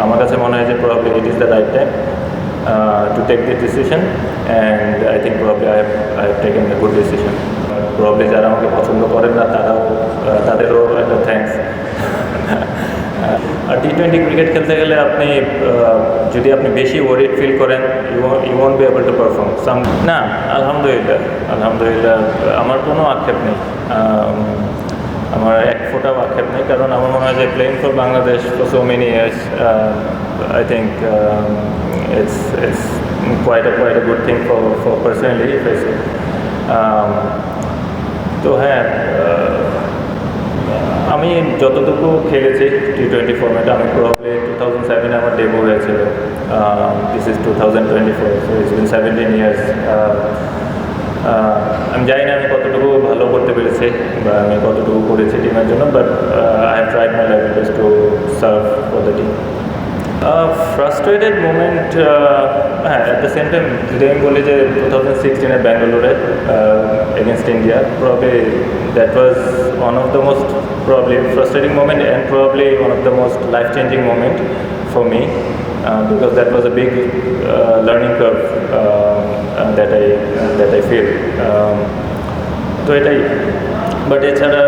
আমার কাছে মনে হয় যে probably it is the right time to take this decision, and I think probably I have taken a good decision. Probably যারা আমাকে পছন্দ করেন না তাদেরও একটা থ্যাঙ্কস। আর টি-20 ক্রিকেট খেলতে গেলে আপনি যদি আপনি বেশি ওয়ারিড ফিল করেন you won't be able to perform না। আলহামদুলিল্লাহ আমার কোনো আক্ষেপ নেই, আমার এক ফোঁটাও আক্ষেপ নেই, কারণ আমার মনে হয় যে playing for Bangladesh for so many years I think it's quite a good thing for personally if I say. তো হ্যাঁ, আমি যতটুকু খেলেছি টি-20 ফর্মেটে, আমি প্রবাবলি 2007 আমার ডেবিউ হয়েছিল, this is 2024, so it's been 17 years. আমি জানি না আমি কতটুকু ভালো করতে পেরেছি বা আমি কতটুকু করেছি টিমের জন্য, but I have tried my level best to serve for the team. Frustrated moment, হ্যাঁ, অ্যাট দ্য সেম টাইম যদি আমি বলি যে 2016 ব্যাঙ্গালোরে against India, probably that was one of the most probably frustrating moment and probably one of the most life changing moment for me, because that was a big learning curve that I feel. তো এটাই, but এছাড়া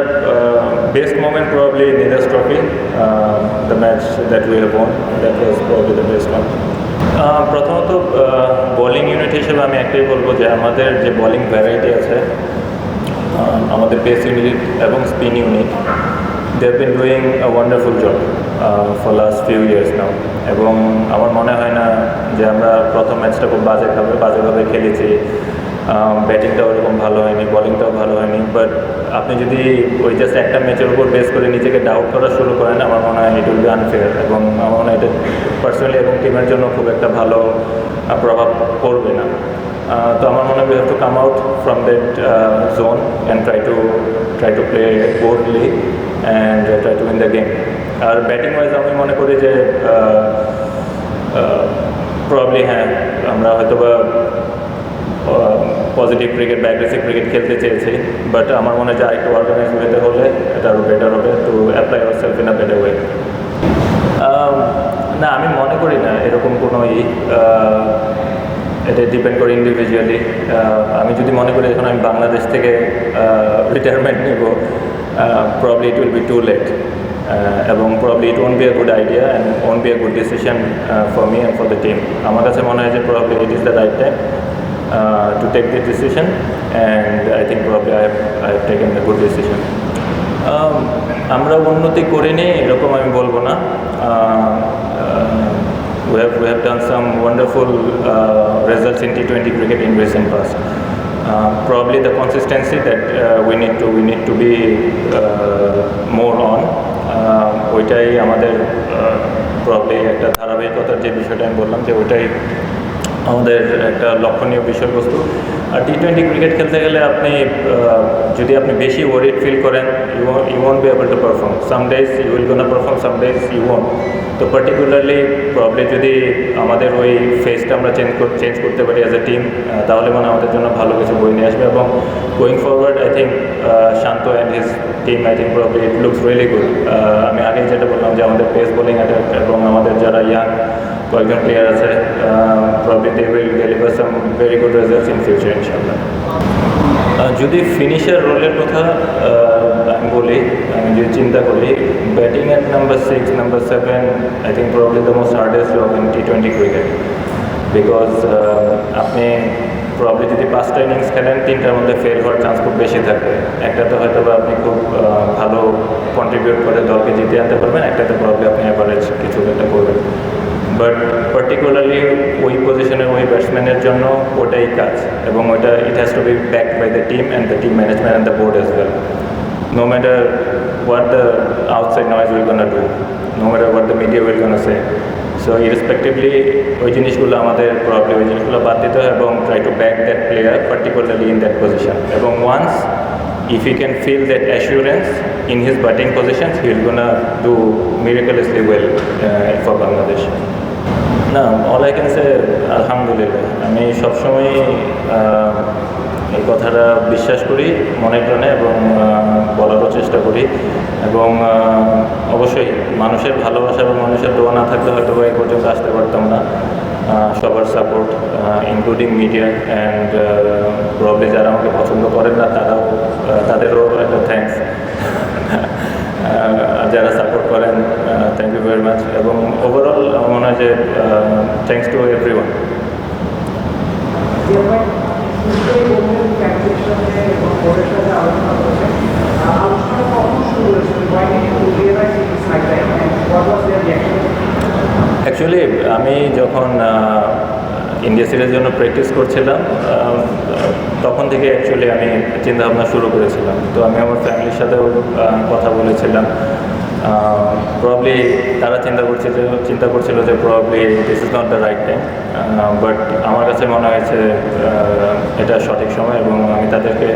best moment probably Neeraj trophy, the match that we have one, that was probably the best one. প্রথমত bowling unit হিসেবে আমি একটাই বলবো যে আমাদের যে বোলিং ভ্যারাইটি আছে, আমাদের পেস ইউনিট এবং spin unit, they have been doing a wonderful job for last few years now, এবং আমার মনে হয় না যে আমরা প্রথম ম্যাচটা খুব বাজেভাবে খেলেছি, ব্যাটিংটাও ওরকম ভালো হয়নি, বোলিংটাও ভালো হয়নি, বাট আপনি যদি ওই জাস্ট একটা ম্যাচের উপর বেস করে নিজেকে ডাউট করা শুরু করেন, আমার মনে হয় ইট উইল বি আনফেয়ার, এবং আমার মনে হয় এটা পার্সোনালি এবং টিমের জন্য খুব একটা ভালো প্রভাব পড়বে না। তো আমার মনে হয় we have to come out from that zone and try to play boldly and try to win the game. আর ব্যাটিং ওয়াইজ আমি মনে করি যে প্রবাবলি হ্যাঁ, আমরা হয়তো বা পজিটিভ ক্রিকেট বা অ্যাগ্রেসিভ ক্রিকেট খেলতে চেয়েছি, বাট আমার মনে হয় যে আরেকটু অর্গানাইজ ওয়েতে হলে এটা আরও বেটার হবে, to apply our self in a better way. না, আমি মনে করি না এরকম কোনো এটা ডিপেন্ড করে ইন্ডিভিজুয়ালি। আমি যদি মনে করি এখন আমি বাংলাদেশ থেকে রিটায়ারমেন্ট নেব, probably it will be too late, এবং probably it won't be a good idea and won't be a good decision for me and for the team. আমার কাছে মনে হয় যে probably it is the right time to take this decision, and I think probably I have taken a good decision. আমরা উন্নতি করিনি এরকম আমি বলবো না, we have done some wonderful results in T20 cricket in recent past. Probably the consistency that we need to be more on, ওইটাই আমাদের probably একটা ধারাবাহিকতার যে বিষয়টা আমি বললাম যে ওইটাই আমাদের একটা লক্ষণীয় বিষয়বস্তু। আর টি-20 ক্রিকেট খেলতে গেলে আপনি যদি আপনি বেশি ওয়ারিড ফিল করেন you won't be able to perform, some days you will gonna perform, some days you won't. তো পার্টিকুলারলি প্রবলি যদি আমাদের ওই ফেসটা আমরা চেঞ্জ করতে পারি অ্যাজ এ টিম, তাহলে মানে আমাদের জন্য ভালো কিছু বই নিয়ে আসবে, এবং going forward I think Shanto and his team, I think probably it looks really good. আমি আগেই যেটা বললাম যে আমাদের পেস বোলিং অ্যাটাক এবং আমাদের যারা ইয়াং কয়েকজন প্লেয়ার আছে, probably they will deliver some very good results in future ইনশাআল্লাহ। যদি ফিনিশার রোলের কথা আমি বলি, আমি যদি চিন্তা করি, batting at number 6, number 7 I think probably the most hardest job in টি-20 ক্রিকেট, বিকজ আপনি প্রবলি যদি 5টা ইনিংস খেলেন 3টার মধ্যে ফেল হওয়ার চান্স খুব বেশি থাকে। একটাতে হয়তো বা আপনি খুব ভালো কন্ট্রিবিউট করে দলকে জিতে আনতে পারবেন, একটাতে প্রবলি আপনি অ্যাভারেজ কিছু একটা করবেন, বাট পার্টিকুলারলি ওই পজিশনের ওই ব্যাটসম্যানের জন্য ওটাই কাজ, এবং ওটা it has to be backed by the team and the team management and the board as well, no matter what the outside noise we're gonna do, no matter what the media will gonna say. So irrespectively ওই জিনিসগুলো আমাদের probably ওই জিনিসগুলো বাদ দিতে হয় এবং try to back that player particularly in that position, এবং once if he can feel that assurance in his batting positions, he will gonna do miraculously well for Bangladesh. না, all I can say, আলহামদুলিল্লাহ। আমি সবসময় এই কথাটা বিশ্বাস করি মনে প্রাণে এবং বলারও চেষ্টা করি। এবং অবশ্যই মানুষের ভালোবাসা এবং মানুষের দোয়া না থাকলে হয়তো এই পর্যন্ত আসতে পারতাম না। সবার support including media and probably যারা আমাকে পছন্দ করেন না তাদেরও একটা থ্যাঙ্কস। যারা সাপোর্ট করেন থ্যাংক ইউ ভেরি মাচ। এবং ওভারঅল আমার মনে হয় যে থ্যাংকস টু এভরিওয়ান। অ্যাকচুয়ালি আমি যখন ইন্ডিয়া সিরিজের জন্য প্র্যাকটিস করছিলাম তখন থেকে অ্যাকচুয়ালি আমি চিন্তাভাবনা শুরু করেছিলাম। তো আমি আমার ফ্যামিলির সাথেও কথা বলেছিলাম। প্রবলি তারা চিন্তা করছিল যে probably this is not the right time, but আমার কাছে মনে হয়েছে এটা সঠিক সময় এবং আমি তাদেরকে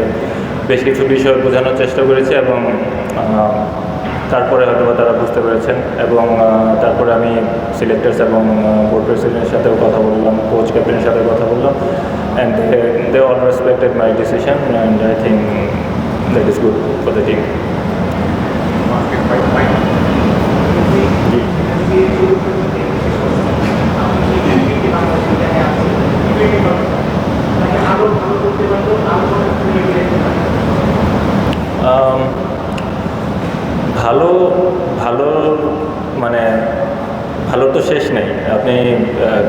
বেশ কিছু বিষয় বোঝানোর চেষ্টা করেছি এবং তারপরে হয়তো তারা বুঝতে পেরেছেন। এবং তারপরে আমি সিলেক্টার্স এবং বোর্ড প্রেসিডেন্টের সাথেও কথা বললাম, কোচ ক্যাপ্টেনের সাথে কথা বললাম, and they all respected my decision and I think that is good for the team. ভালো মানে ভালো তো শেষ নেই আপনি,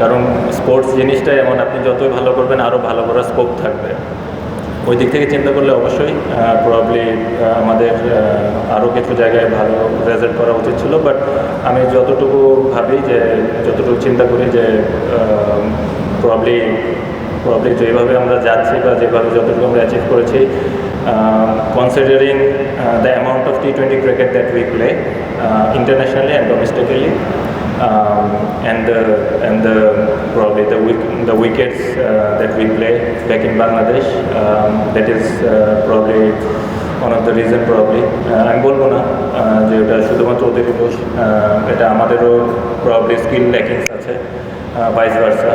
কারণ স্পোর্টস জিনিসটাই এমন, আপনি যতই ভালো করবেন আরও ভালো করার স্কোপ থাকবে। ওই দিক থেকে চিন্তা করলে অবশ্যই প্রবাবলি আমাদের আরও কিছু জায়গায় ভালো রেজাল্ট করা উচিত ছিল। বাট আমি যতটুকু ভাবি যে যতটুকু চিন্তা করি যে প্রবাবলি যেভাবে আমরা যাচ্ছি বা যেভাবে যতটুকু আমরা অ্যাচিভ করেছি, considering the amount of T20 cricket that we play internationally and domestically, and probably the wickets that we play back in Bangladesh, that is probably one of the reason probably আমি বলবো না যে এটা শুধুমাত্র ওদেরই দোষ, এটা আমাদেরও probably skill lackings আছে, vice versa.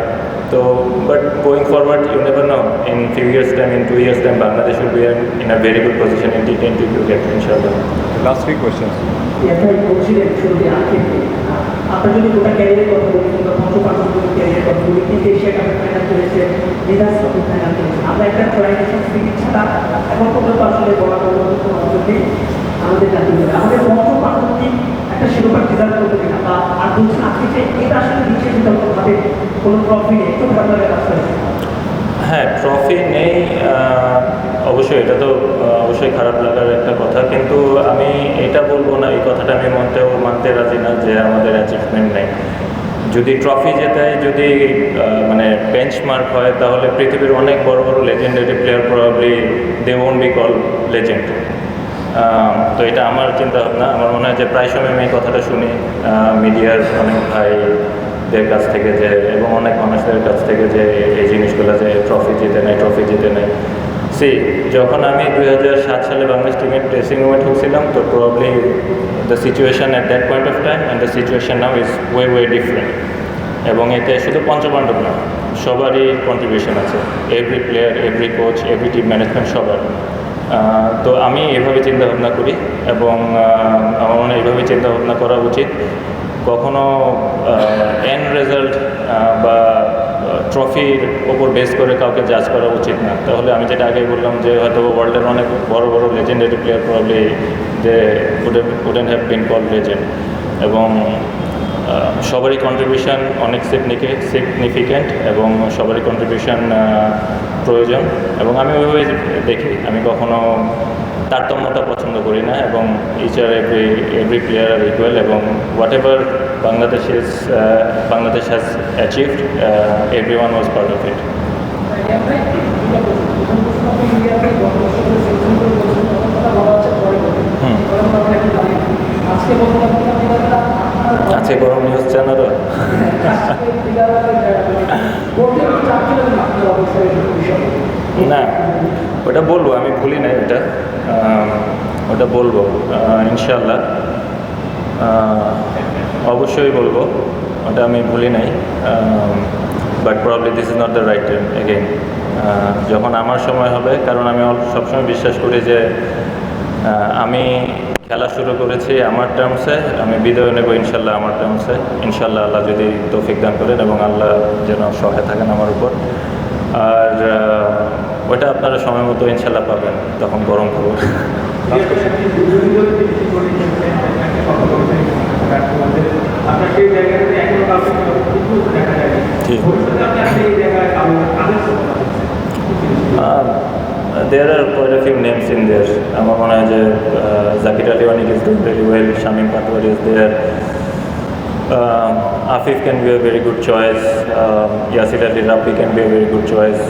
So, but going forward, you never know. In few years' time, in 2 years' time, Bangladesh will be in a very good position in T20 cricket, inshallah. Last 3 questions. আপনার যদি গোটা ক্যারিয়ারের কথা বলি কিংবা পঞ্চপাণ্ডবের ক্যারিয়ারের কথা বলি, কিন্তু এশিয়া কাপের ফাইনাল করেছে, মেধাস কাপের ফাইনাল করেছে, আমরা একটা ট্রাইনেশন ক্রিকেট ছাড়া এখন পর্যন্ত আসলে বলা পর্যন্ত কোনো অঞ্চল নেই আমাদের জাতীয় দলে। আমাদের পঞ্চপাণ্ডবটি একটা শিরোপা ডিজার্ভ করতে কিনা বা আর বলছেন আপনি যে এটা আসলে নিচে ভাবে কোনো ট্রফি নেই, একটু আপনাদের রাস্তা আছে? হ্যাঁ, ট্রফি নেই অবশ্যই, এটা তো অবশ্যই খারাপ লাগার একটা কথা, কিন্তু আমি এটা বলবো না, এই কথাটা আমি মানতে রাজি না যে আমাদের অ্যাচিভমেন্ট নেই। যদি ট্রফি জেতায়, যদি মানে বেঞ্চমার্ক হয়, তাহলে পৃথিবীর অনেক বড় বড় legendary player probably they won't be call legend. তো এটা আমার চিন্তা ভাবনা। আমার মনে হয় যে প্রায় সময় আমি এই কথাটা শুনি মিডিয়ার অনেক ভাইদের কাছ থেকে যে, এবং অনেক মানুষদের কাছ থেকে যে এই জিনিসগুলো যে ট্রফি জিতে নেয়। যখন আমি 2007 সালে বাংলাদেশ টিমের ড্রেসিং রুমে ঢুকছিলাম, তো probably the situation at that point of time and the situation now is way different. এবং এতে শুধু পঞ্চপাণ্ডব না, সবারই কন্ট্রিবিউশন আছে, every player, every coach, every team management, সবার। তো আমি এভাবে চিন্তাভাবনা করি এবং আমার মনে হয় এইভাবে চিন্তাভাবনা করা উচিত। কখনো এন্ড রেজাল্ট বা ট্রফির ওপর বেস করে কাউকে জাজ করা উচিত না। তাহলে আমি যেটা আগেই বললাম যে হয়তো ওয়ার্ল্ডের অনেক বড় বড় লেজেন্ডারি প্লেয়ার প্রবাবলি যে wouldn't have been called legend. এবং সবারই কন্ট্রিবিউশন অনেক সিগনিফিক্যান্ট এবং সবারই কন্ট্রিবিউশন প্রয়োজন। এবং আমি ওইভাবে দেখি, আমি কখনো তারতম্যতা পছন্দ করি না, এবং ইচ আর এভরি প্লেয়ার আর ইকুয়াল, এবং what ever Bangladesh has achieved, every one was part of it. আজকে গরম নিউজ চ্যানেল না, ওটা বলবো, আমি ভুলি নাই ওটা বলবো ইনশাল্লাহ, অবশ্যই বলবো, ওটা আমি ভুলি নাই। But probably this is not the right time again. যখন আমার সময় হবে, কারণ আমি সবসময় বিশ্বাস করি যে আমি খেলা শুরু করেছি আমার টার্মসে, আমি বিদায় নেব ইনশাল্লাহ আমার টার্মসে, ইনশাল্লাহ আল্লাহ যদি তৌফিক দান করেন এবং আল্লাহ যেন সহায় থাকেন আমার উপর। আর ওটা আপনারা সময় মতো ইনশাল্লাহ পাবেন, তখন গরম খবর। আপনার সেই জায়গাটাতে এখনো কাউকে দেখা যায় জি। ভবিষ্যতে আপনি আসলে এই জায়গায় কাদের There are quite a few names in there. আমার মনে হয় যে জাকির আলী অনিক is doing very well, Shamim Patwar is there, Afif can be a very good choice, Yasir Ali Rafi can be a very good choice.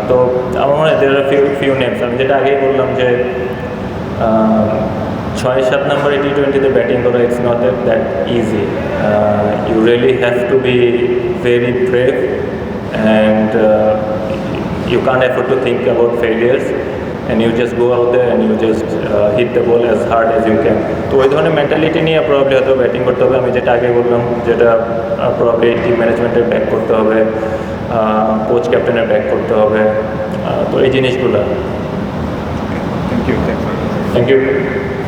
তো আমার মনে হয় there are few names. আমি যেটা আগেই বললাম যে 6-7 নম্বরে T20-তে ব্যাটিং করা it's not that easy. You really have to be very brave and you can't afford to think about failures and you just go out there and you just hit the ball as hard as you can. তো ওই ধরনের mentality নিয়ে probably হয়তো batting করতে হবে। আমি যেটা আগে বললাম, যেটা প্রবলি টিম ম্যানেজমেন্টের ব্যাক করতে হবে, কোচ ক্যাপ্টেনের ব্যাক করতে হবে। তো এই জিনিসগুলো। Thank you. Thank you.